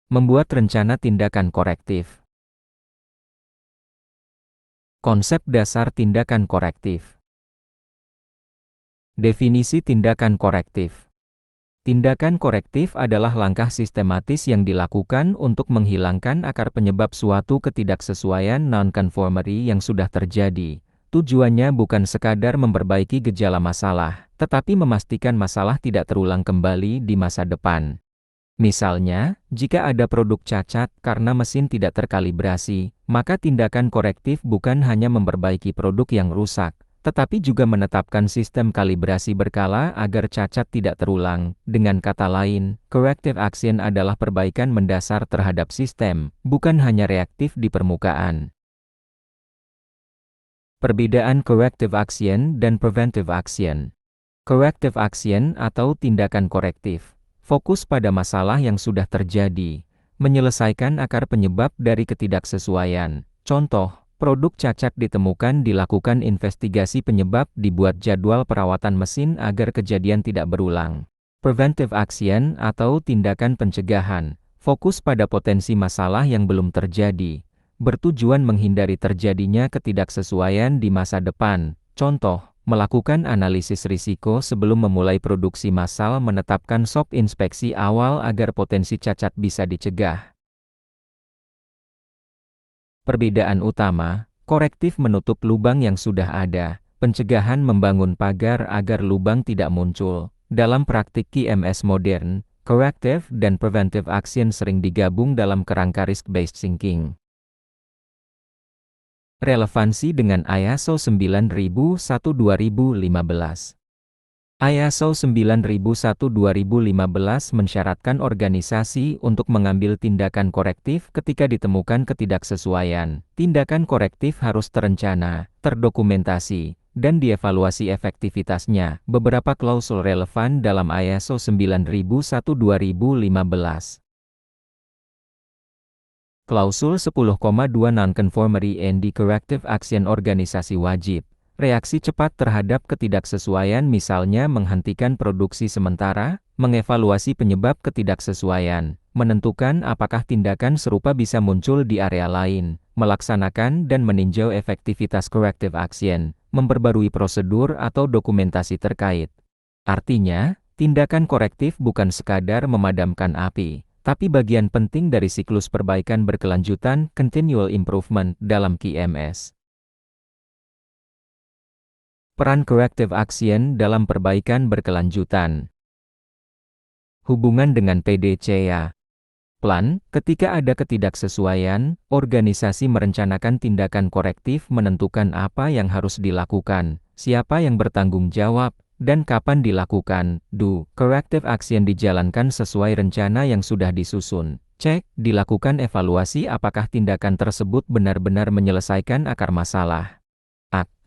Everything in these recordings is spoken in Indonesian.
Membuat rencana tindakan korektif. Konsep dasar tindakan korektif. Definisi tindakan korektif. Tindakan korektif adalah langkah sistematis yang dilakukan untuk menghilangkan akar penyebab suatu ketidaksesuaian non-conformity yang sudah terjadi. Tujuannya bukan sekadar memperbaiki gejala masalah, tetapi memastikan masalah tidak terulang kembali di masa depan. Misalnya, jika ada produk cacat karena mesin tidak terkalibrasi, maka tindakan korektif bukan hanya memperbaiki produk yang rusak, tetapi juga menetapkan sistem kalibrasi berkala agar cacat tidak terulang. Dengan kata lain, corrective action adalah perbaikan mendasar terhadap sistem, bukan hanya reaktif di permukaan. Perbedaan corrective action dan preventive action. Corrective action atau tindakan korektif fokus pada masalah yang sudah terjadi, menyelesaikan akar penyebab dari ketidaksesuaian. Contoh, produk cacat ditemukan, dilakukan investigasi penyebab, dibuat jadwal perawatan mesin agar kejadian tidak berulang. Preventive action atau tindakan pencegahan, fokus pada potensi masalah yang belum terjadi, bertujuan menghindari terjadinya ketidaksesuaian di masa depan. Contoh, melakukan analisis risiko sebelum memulai produksi massal, menetapkan shop inspeksi awal agar potensi cacat bisa dicegah. Perbedaan utama, korektif menutup lubang yang sudah ada, pencegahan membangun pagar agar lubang tidak muncul. Dalam praktik QMS modern, corrective dan preventive action sering digabung dalam kerangka risk-based thinking. Relevansi dengan ISO 9001:2015. ISO 9001:2015 mensyaratkan organisasi untuk mengambil tindakan korektif ketika ditemukan ketidaksesuaian. Tindakan korektif harus terencana, terdokumentasi, dan dievaluasi efektivitasnya. Beberapa klausul relevan dalam ISO 9001:2015. Klausul 10,2 Non-Conformity and Corrective Action. Organisasi wajib reaksi cepat terhadap ketidaksesuaian, misalnya menghentikan produksi sementara, mengevaluasi penyebab ketidaksesuaian, menentukan apakah tindakan serupa bisa muncul di area lain, melaksanakan dan meninjau efektivitas corrective action, memperbarui prosedur atau dokumentasi terkait. Artinya, tindakan korektif bukan sekadar memadamkan api, tapi bagian penting dari siklus perbaikan berkelanjutan, continual improvement, dalam QMS. Peran corrective action dalam perbaikan berkelanjutan. Hubungan dengan PDCA. Plan, ketika ada ketidaksesuaian, organisasi merencanakan tindakan korektif, menentukan apa yang harus dilakukan, siapa yang bertanggung jawab, dan kapan dilakukan. Corrective action dijalankan sesuai rencana yang sudah disusun. Cek, dilakukan evaluasi apakah tindakan tersebut benar-benar menyelesaikan akar masalah.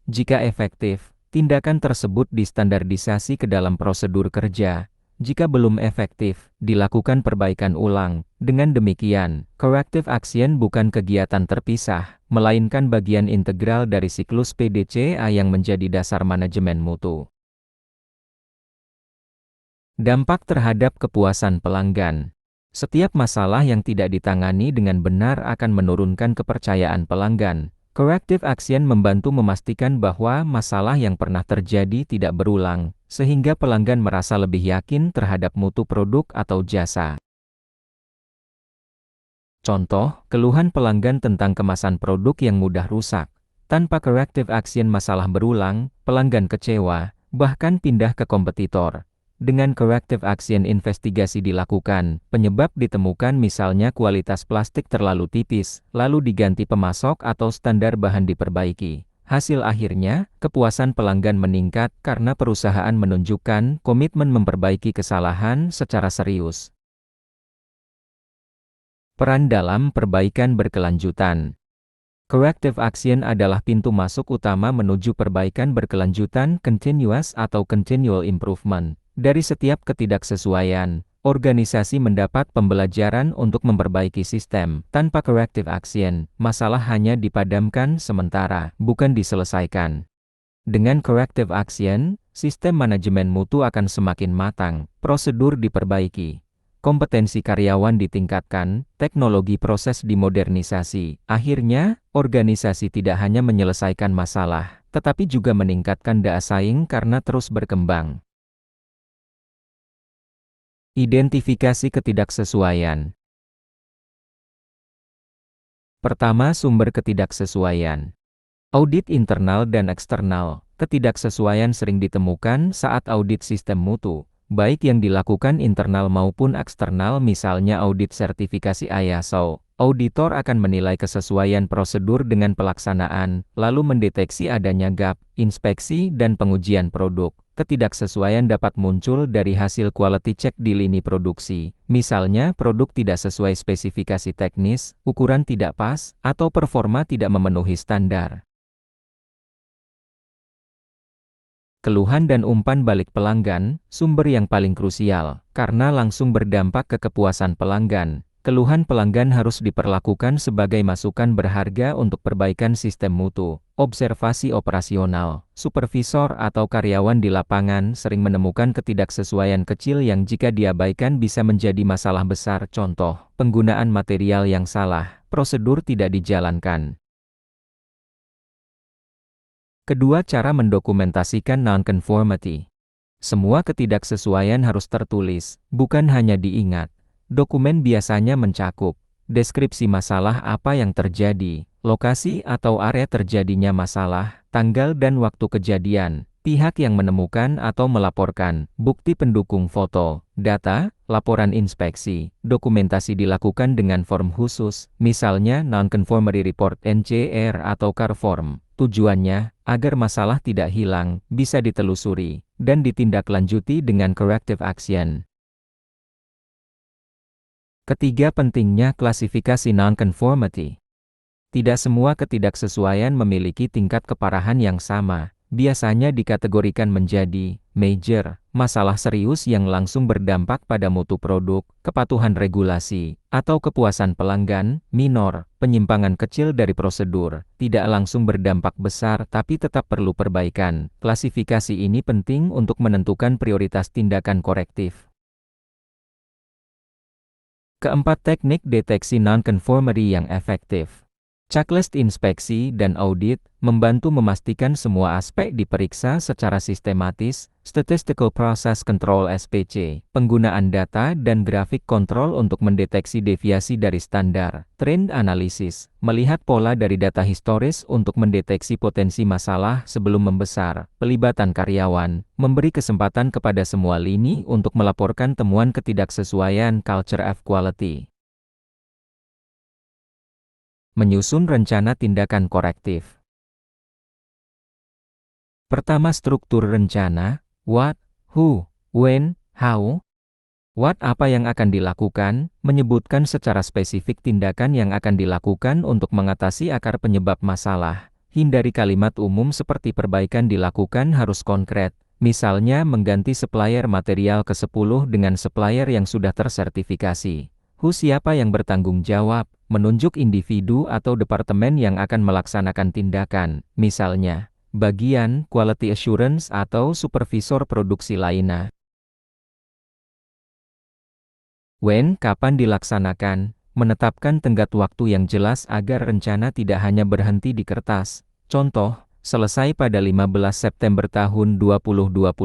Jika efektif, tindakan tersebut distandardisasi ke dalam prosedur kerja. Jika belum efektif, dilakukan perbaikan ulang. Dengan demikian, corrective action bukan kegiatan terpisah, melainkan bagian integral dari siklus PDCA yang menjadi dasar manajemen mutu. Dampak terhadap kepuasan pelanggan. Setiap masalah yang tidak ditangani dengan benar akan menurunkan kepercayaan pelanggan. Corrective action membantu memastikan bahwa masalah yang pernah terjadi tidak berulang, sehingga pelanggan merasa lebih yakin terhadap mutu produk atau jasa. Contoh, keluhan pelanggan tentang kemasan produk yang mudah rusak. Tanpa corrective action, masalah berulang, pelanggan kecewa, bahkan pindah ke kompetitor. Dengan corrective action, investigasi dilakukan, penyebab ditemukan, misalnya kualitas plastik terlalu tipis, lalu diganti pemasok atau standar bahan diperbaiki. Hasil akhirnya, kepuasan pelanggan meningkat karena perusahaan menunjukkan komitmen memperbaiki kesalahan secara serius. Peran dalam perbaikan berkelanjutan. Corrective action adalah pintu masuk utama menuju perbaikan berkelanjutan, continuous atau continual improvement. Dari setiap ketidaksesuaian, organisasi mendapat pembelajaran untuk memperbaiki sistem. Tanpa corrective action, masalah hanya dipadamkan sementara, bukan diselesaikan. Dengan corrective action, sistem manajemen mutu akan semakin matang, prosedur diperbaiki, kompetensi karyawan ditingkatkan, teknologi proses dimodernisasi. Akhirnya, organisasi tidak hanya menyelesaikan masalah, tetapi juga meningkatkan daya saing karena terus berkembang. Identifikasi ketidaksesuaian. Pertama, sumber ketidaksesuaian. Audit internal dan eksternal. Ketidaksesuaian sering ditemukan saat audit sistem mutu, baik yang dilakukan internal maupun eksternal, misalnya audit sertifikasi ISO. Auditor akan menilai kesesuaian prosedur dengan pelaksanaan, lalu mendeteksi adanya gap, inspeksi dan pengujian produk. Ketidaksesuaian dapat muncul dari hasil quality check di lini produksi, misalnya produk tidak sesuai spesifikasi teknis, ukuran tidak pas, atau performa tidak memenuhi standar. Keluhan dan umpan balik pelanggan, sumber yang paling krusial, karena langsung berdampak ke kepuasan pelanggan. Keluhan pelanggan harus diperlakukan sebagai masukan berharga untuk perbaikan sistem mutu. Observasi operasional, supervisor atau karyawan di lapangan sering menemukan ketidaksesuaian kecil yang jika diabaikan bisa menjadi masalah besar. Contoh, penggunaan material yang salah, prosedur tidak dijalankan. Kedua, cara mendokumentasikan non-conformity. Semua ketidaksesuaian harus tertulis, bukan hanya diingat. Dokumen biasanya mencakup deskripsi masalah apa yang terjadi, lokasi atau area terjadinya masalah, tanggal dan waktu kejadian, pihak yang menemukan atau melaporkan, bukti pendukung foto, data, laporan inspeksi. Dokumentasi dilakukan dengan form khusus, misalnya Non-Conformity Report (NCR) atau CAR form. Tujuannya, agar masalah tidak hilang, bisa ditelusuri, dan ditindaklanjuti dengan corrective action. Ketiga, pentingnya klasifikasi non-conformity. Tidak semua ketidaksesuaian memiliki tingkat keparahan yang sama. Biasanya dikategorikan menjadi major, masalah serius yang langsung berdampak pada mutu produk, kepatuhan regulasi, atau kepuasan pelanggan; minor, penyimpangan kecil dari prosedur, tidak langsung berdampak besar tapi tetap perlu perbaikan. Klasifikasi ini penting untuk menentukan prioritas tindakan korektif. Keempat, teknik deteksi non-conformity yang efektif. Checklist inspeksi dan audit membantu memastikan semua aspek diperiksa secara sistematis. Statistical Process Control (SPC), penggunaan data dan grafik kontrol untuk mendeteksi deviasi dari standar. Trend Analysis, melihat pola dari data historis untuk mendeteksi potensi masalah sebelum membesar. Pelibatan karyawan, memberi kesempatan kepada semua lini untuk melaporkan temuan ketidaksesuaian. Culture of Quality. Menyusun rencana tindakan korektif. Pertama, struktur rencana. What, who, when, how. What, apa yang akan dilakukan, menyebutkan secara spesifik tindakan yang akan dilakukan untuk mengatasi akar penyebab masalah. Hindari kalimat umum seperti perbaikan dilakukan, harus konkret. Misalnya mengganti supplier material ke-10 dengan supplier yang sudah tersertifikasi. Who, siapa yang bertanggung jawab, menunjuk individu atau departemen yang akan melaksanakan tindakan, misalnya bagian quality assurance atau supervisor produksi lainnya. When, kapan dilaksanakan, menetapkan tenggat waktu yang jelas agar rencana tidak hanya berhenti di kertas. Contoh, selesai pada 15 September tahun 2025.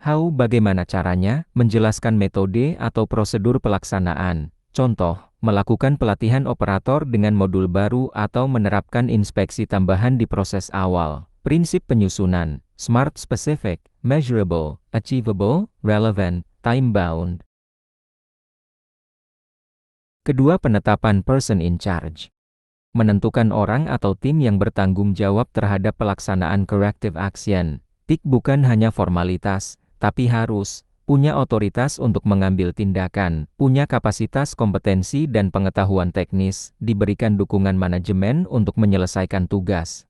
How, bagaimana caranya, menjelaskan metode atau prosedur pelaksanaan. Contoh, melakukan pelatihan operator dengan modul baru atau menerapkan inspeksi tambahan di proses awal. Prinsip penyusunan: SMART, specific, measurable, achievable, relevant, time-bound. Kedua, penetapan person in charge. Menentukan orang atau tim yang bertanggung jawab terhadap pelaksanaan corrective action. TIC bukan hanya formalitas, tapi harus punya otoritas untuk mengambil tindakan, punya kapasitas, kompetensi dan pengetahuan teknis, diberikan dukungan manajemen untuk menyelesaikan tugas.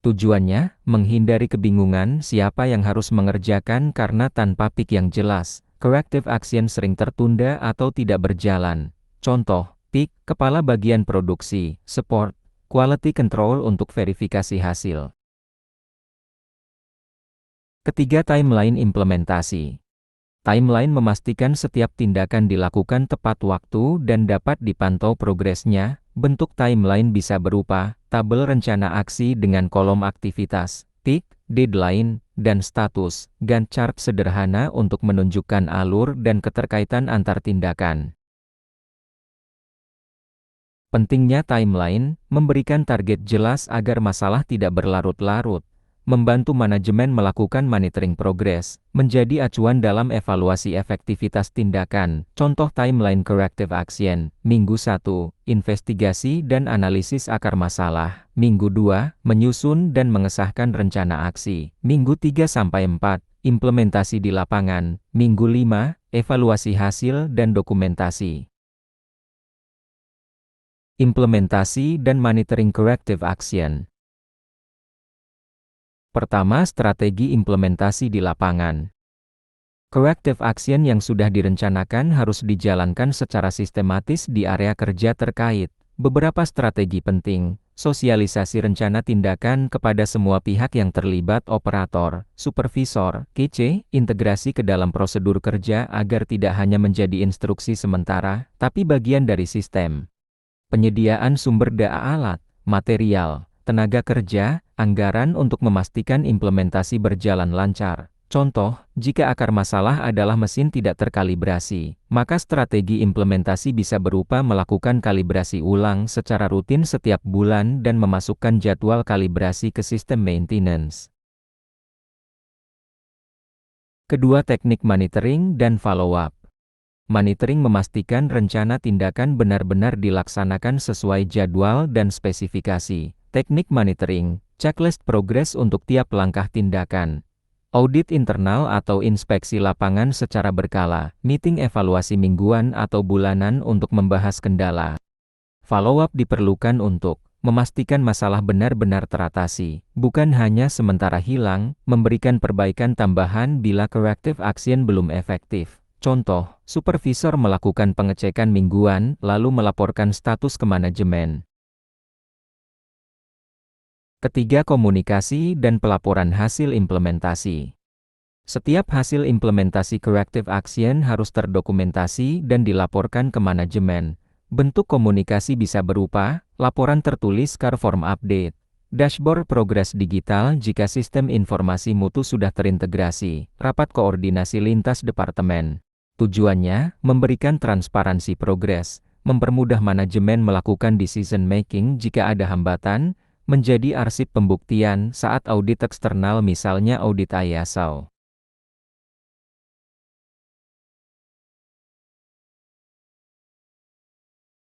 Tujuannya, menghindari kebingungan siapa yang harus mengerjakan karena tanpa PIC yang jelas, corrective action sering tertunda atau tidak berjalan. Contoh, PIC, kepala bagian produksi, support, quality control untuk verifikasi hasil. Ketiga, timeline implementasi. Timeline memastikan setiap tindakan dilakukan tepat waktu dan dapat dipantau progresnya. Bentuk timeline bisa berupa tabel rencana aksi dengan kolom aktivitas, tik, deadline, dan status. Gantt chart sederhana untuk menunjukkan alur dan keterkaitan antar tindakan. Pentingnya timeline, memberikan target jelas agar masalah tidak berlarut-larut, membantu manajemen melakukan monitoring progres, menjadi acuan dalam evaluasi efektivitas tindakan. Contoh timeline corrective action, Minggu 1, investigasi dan analisis akar masalah. Minggu 2, menyusun dan mengesahkan rencana aksi. Minggu 3-4, implementasi di lapangan. Minggu 5, evaluasi hasil dan dokumentasi. Implementasi dan monitoring corrective action. Pertama, strategi implementasi di lapangan. Corrective action yang sudah direncanakan harus dijalankan secara sistematis di area kerja terkait. Beberapa strategi penting: sosialisasi rencana tindakan kepada semua pihak yang terlibat, operator, supervisor, KC, integrasi ke dalam prosedur kerja agar tidak hanya menjadi instruksi sementara, tapi bagian dari sistem. Penyediaan sumber daya alat, material, tenaga kerja, anggaran untuk memastikan implementasi berjalan lancar. Contoh, jika akar masalah adalah mesin tidak terkalibrasi, maka strategi implementasi bisa berupa melakukan kalibrasi ulang secara rutin setiap bulan dan memasukkan jadwal kalibrasi ke sistem maintenance. Kedua, teknik monitoring dan follow-up. Monitoring memastikan rencana tindakan benar-benar dilaksanakan sesuai jadwal dan spesifikasi. Teknik monitoring, checklist progres untuk tiap langkah tindakan. Audit internal atau inspeksi lapangan secara berkala, meeting evaluasi mingguan atau bulanan untuk membahas kendala. Follow-up diperlukan untuk memastikan masalah benar-benar teratasi, bukan hanya sementara hilang, memberikan perbaikan tambahan bila corrective action belum efektif. Contoh, supervisor melakukan pengecekan mingguan, lalu melaporkan status ke manajemen. Ketiga, komunikasi dan pelaporan hasil implementasi. Setiap hasil implementasi corrective action harus terdokumentasi dan dilaporkan ke manajemen. Bentuk komunikasi bisa berupa laporan tertulis, form update, dashboard progres digital jika sistem informasi mutu sudah terintegrasi, rapat koordinasi lintas departemen. Tujuannya, memberikan transparansi progres, mempermudah manajemen melakukan decision making jika ada hambatan, menjadi arsip pembuktian saat audit eksternal misalnya audit ISO.